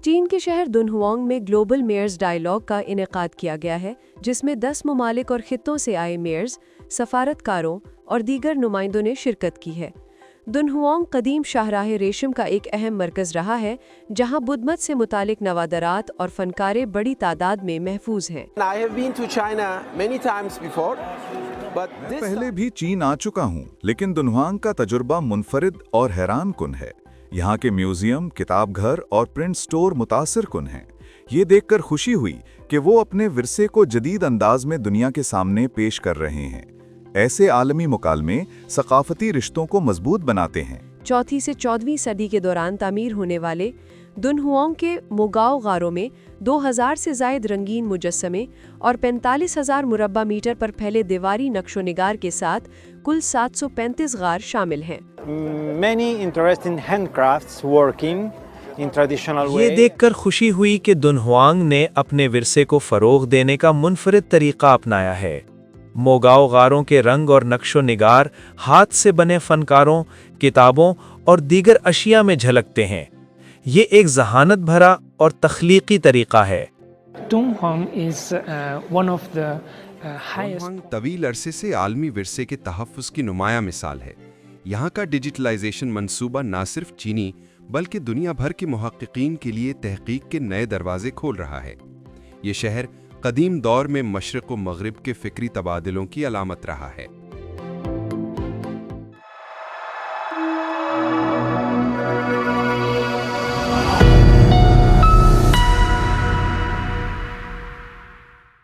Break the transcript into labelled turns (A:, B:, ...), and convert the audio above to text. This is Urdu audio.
A: چین کے شہر دنہوانگ میں گلوبل میئرز ڈائیلاگ کا انعقاد کیا گیا ہے، جس میں 10 ممالک اور خطوں سے آئے میئرز، سفارتکاروں اور دیگر نمائندوں نے شرکت کی ہے۔ دنہوانگ قدیم شاہراہ ریشم کا ایک اہم مرکز رہا ہے، جہاں بدھ مت سے متعلق نوادرات اور فنکارے بڑی تعداد میں محفوظ ہیں۔
B: میں پہلے بھی چین آ چکا ہوں، لیکن دنہوانگ کا تجربہ منفرد اور حیران کن ہے۔ یہاں کے میوزیم، کتاب گھر اور پرنٹ سٹور متاثر کن ہیں۔ یہ دیکھ کر خوشی ہوئی کہ وہ اپنے ورثے کو جدید انداز میں دنیا کے سامنے پیش کر رہے ہیں۔ ایسے عالمی مکالمے ثقافتی رشتوں کو مضبوط بناتے ہیں۔
A: چوتھی سے 14ویں صدی کے دوران تعمیر ہونے والے دنہوانگ کے موگاؤ غاروں میں 2000 سے زائد رنگین مجسمے اور 45,000 مربع میٹر پر پھیلے دیواری نقش و نگار کے ساتھ کل 735 غار شامل ہیں۔
C: یہ دیکھ کر خوشی ہوئی کہ دنہوانگ نے اپنے ورثے کو فروغ دینے کا منفرد طریقہ اپنایا ہے۔ موگاؤ غاروں کے رنگ اور نقش و نگار ہاتھ سے بنے فنکاروں، کتابوں اور دیگر اشیاء میں جھلکتے ہیں۔ یہ ایک ذہانت بھرا اور تخلیقی طریقہ ہے۔
D: دنہوانگ طویل عرصے سے عالمی ورثے کے تحفظ کی نمایاں مثال ہے۔ یہاں کا ڈیجیٹلائزیشن منصوبہ نہ صرف چینی بلکہ دنیا بھر کے محققین کے لیے تحقیق کے نئے دروازے کھول رہا ہے۔ یہ شہر قدیم دور میں مشرق و مغرب کے فکری تبادلوں کی علامت رہا ہے۔